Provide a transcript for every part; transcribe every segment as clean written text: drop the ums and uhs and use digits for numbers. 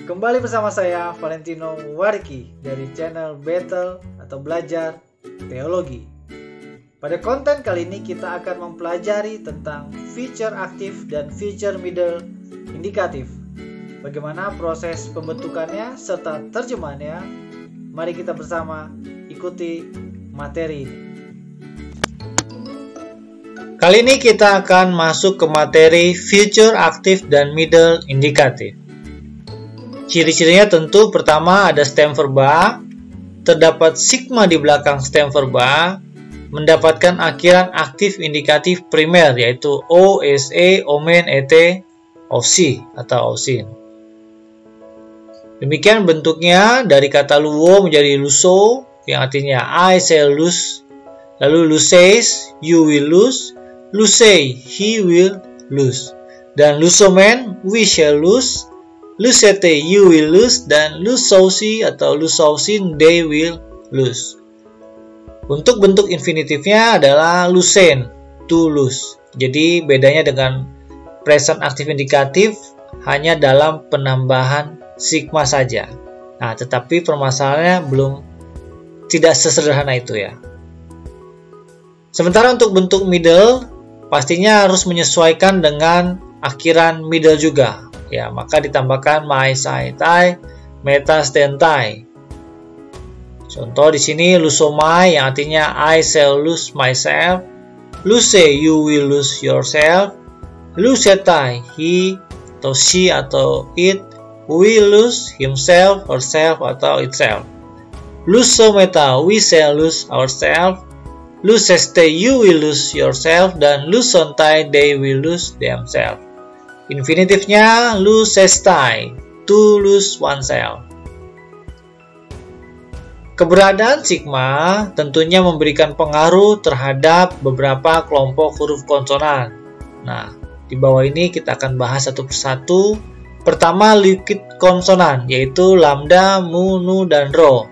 Kembali bersama saya Valentino Wariki dari channel Battle atau Belajar Teologi. Pada konten kali ini kita akan mempelajari tentang feature aktif dan feature middle indikatif. Bagaimana proses pembentukannya serta terjemahannya. Mari kita bersama ikuti materi ini. Kali ini kita akan masuk ke materi feature aktif dan middle indikatif. Ciri-cirinya tentu pertama ada stem verba, terdapat sigma di belakang stem verba, mendapatkan akhiran aktif indikatif primer yaitu O, SE, Omen, ET, OC atau OSIN. Demikian bentuknya dari kata luo menjadi luso yang artinya I shall lose, lalu luses, you will lose, lusei, he will lose, dan lusomen, we shall lose, lusete, you will lose, dan lusausi atau lusausin, they will lose. Untuk bentuk infinitifnya adalah lusen, to lose. Jadi bedanya dengan present aktif indikatif hanya dalam penambahan sigma saja. Nah, tetapi permasalahannya tidak sesederhana itu ya. Sementara untuk bentuk middle pastinya harus menyesuaikan dengan akhiran middle juga. Ya, maka ditambahkan my, sai, tai, meta, sten, tai. Contoh di sini lusomai yang artinya I shall lose myself, luse, you will lose yourself, lusetai, he atau she atau it will lose himself, herself atau itself. Lusometa, we shall lose ourselves, luseste, you will lose yourself, dan lusontai, they will lose themselves. Infinitifnya lusestai, to lose oneself. Keberadaan sigma tentunya memberikan pengaruh terhadap beberapa kelompok huruf konsonan. Nah, di bawah ini kita akan bahas satu persatu. Pertama, liquid konsonan, yaitu lambda, mu, nu, dan ro.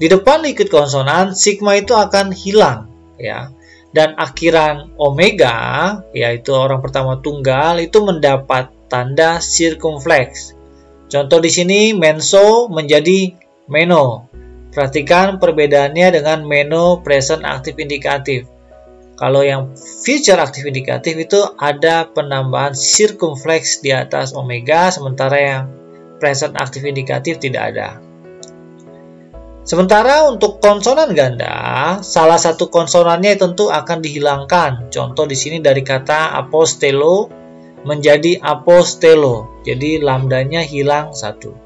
Di depan liquid konsonan, sigma itu akan hilang, ya. Dan akhiran omega, yaitu orang pertama tunggal, itu mendapat tanda circumflex. Contoh di sini menso menjadi meno. Perhatikan perbedaannya dengan meno present aktif indikatif. Kalau yang future aktif indikatif itu ada penambahan circumflex di atas omega, sementara yang present aktif indikatif tidak ada. Sementara untuk konsonan ganda, salah satu konsonannya tentu akan dihilangkan. Contoh di sini dari kata apostelo menjadi apostelo. Jadi lambdanya hilang satu.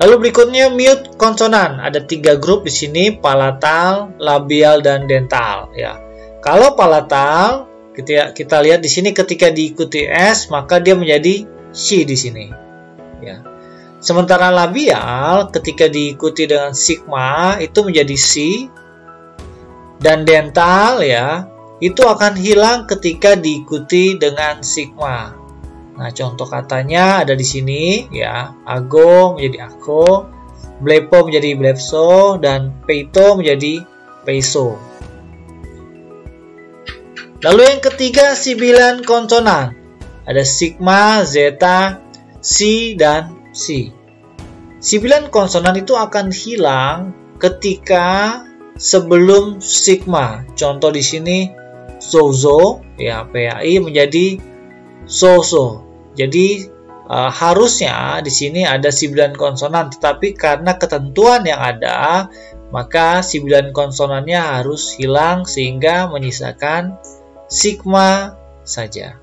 Lalu berikutnya mute konsonan. Ada 3 grup di sini, palatal, labial, dan dental. Ya. Kalau palatal, kita lihat di sini ketika diikuti s, maka dia menjadi si di sini. Ya. Sementara labial ketika diikuti dengan sigma itu menjadi si, dan dental ya itu akan hilang ketika diikuti dengan sigma. Nah, contoh katanya ada di sini ya, ago menjadi ako, blepo menjadi blepso, dan peito menjadi peiso. Lalu yang ketiga sibilan konsonan. Ada sigma, zeta, si, dan si. Sibilan konsonan itu akan hilang ketika sebelum sigma. Contoh di sini sozo ya, pai menjadi soso. Jadi harusnya di sini ada sibilan konsonan, tetapi karena ketentuan yang ada, maka sibilan konsonannya harus hilang sehingga menyisakan sigma saja.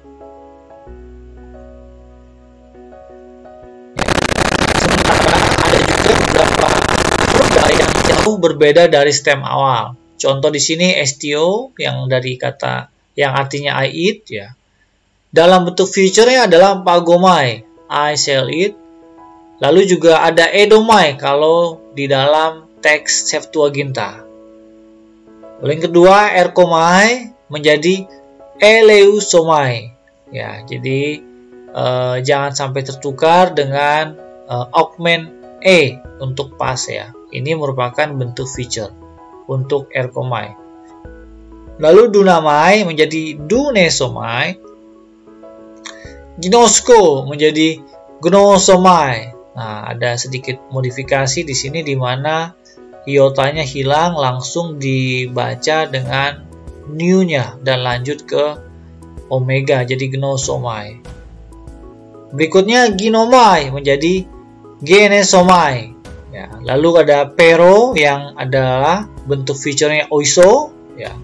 Yang jauh berbeda dari stem awal. Contoh di sini estio yang dari kata yang artinya I eat ya. Dalam bentuk future-nya adalah pagomai, I shall eat. Lalu juga ada edomai kalau di dalam teks Septuaginta. Lalu yang kedua erkomai menjadi eleusomai. Ya, jadi jangan sampai tertukar dengan augment untuk pas ya. Ini merupakan bentuk feature untuk erkomai. Lalu dunamai menjadi dunesomai. ginosko menjadi gnosomai. Nah, ada sedikit modifikasi di sini di mana iotanya hilang, langsung dibaca dengan new-nya dan lanjut ke omega jadi gnosomai. Berikutnya ginomai menjadi genesomai. Ya, lalu ada pero yang adalah bentuk feature-nya oiso. Ya.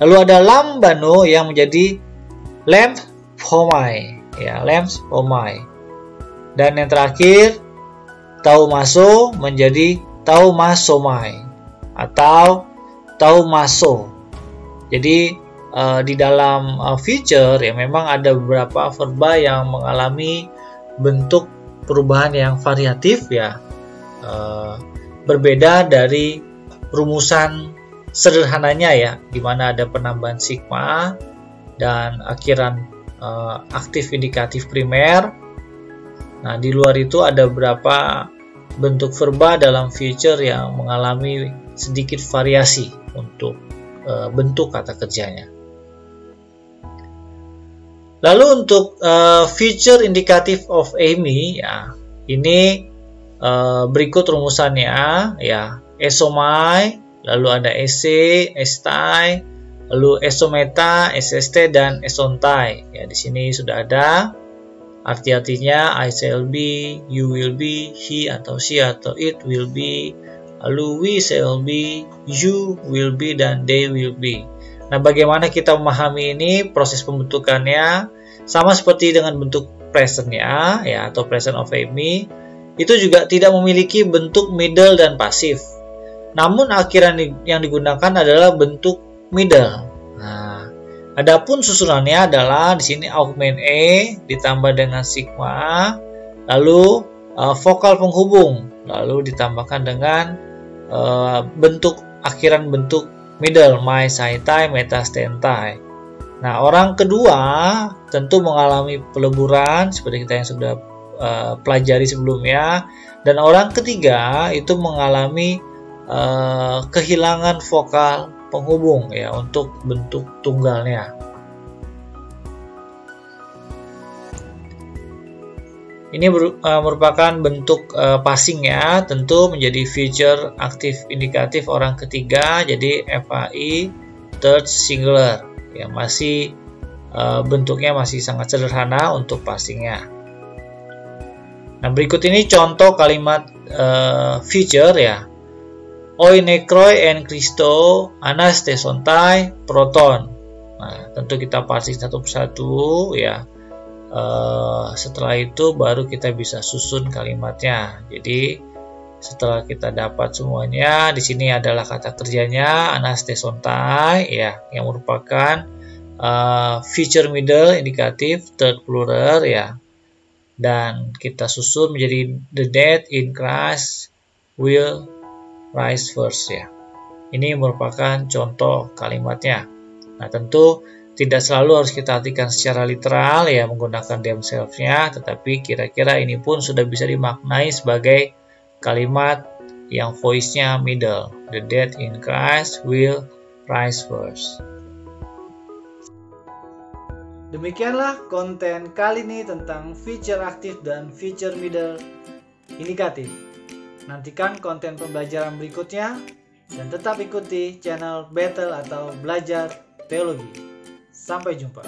Lalu ada lambano yang menjadi lamphomai. Ya, lamphomai. Dan yang terakhir taumaso menjadi taumasomai atau taumaso. Jadi di dalam feature ya memang ada beberapa verba yang mengalami bentuk perubahan yang variatif ya, berbeda dari rumusan sederhananya ya, di mana ada penambahan sigma dan akhiran aktif indikatif primer. Nah, di luar itu ada beberapa bentuk verba dalam feature yang mengalami sedikit variasi untuk bentuk kata kerjanya. Lalu untuk feature indicative of Amy ya, ini berikut rumusannya ya, esomai, lalu ada ese, estai, lalu esometa, SST dan esontai. Ya, di sini sudah ada arti-artinya I shall be, you will be, he atau she atau it will be, lalu we shall be, you will be, dan they will be. Nah, bagaimana kita memahami ini proses pembentukannya? Sama seperti dengan bentuk present-nya ya, atau present of Amy, itu juga tidak memiliki bentuk middle dan pasif. Namun akhiran yang digunakan adalah bentuk middle. Nah, adapun susunannya adalah di sini augment e ditambah dengan sigma, lalu vokal penghubung, lalu ditambahkan dengan bentuk akhiran bentuk middle, mai, sai, tai, meta, stentai. Nah, orang kedua tentu mengalami peleburan seperti kita yang sudah pelajari sebelumnya, dan orang ketiga itu mengalami kehilangan vokal penghubung ya untuk bentuk tunggalnya. Ini merupakan bentuk passing ya, tentu menjadi feature aktif indikatif orang ketiga, jadi FAI third singular ya, masih bentuknya masih sangat sederhana untuk passingnya. Nah, berikut ini contoh kalimat feature ya. Oi nekroi en Christo anas tesontai proton. Nah, tentu kita parsing satu persatu ya. Setelah itu baru kita bisa susun kalimatnya. Jadi setelah kita dapat semuanya, di sini adalah kata kerjanya anas tesontai ya, yang merupakan feature middle indikatif third plural ya. Dan kita susun menjadi the dead in Christ will rise first ya. Ini merupakan contoh kalimatnya. Nah, tentu tidak selalu harus kita artikan secara literal ya menggunakan themselves-nya, tetapi kira-kira ini pun sudah bisa dimaknai sebagai kalimat yang voice-nya middle. The dead in Christ will rise first. Demikianlah konten kali ini tentang feature aktif dan feature middle indikatif. Nantikan konten pembelajaran berikutnya dan tetap ikuti channel Battle atau Belajar Teologi. Sampai jumpa.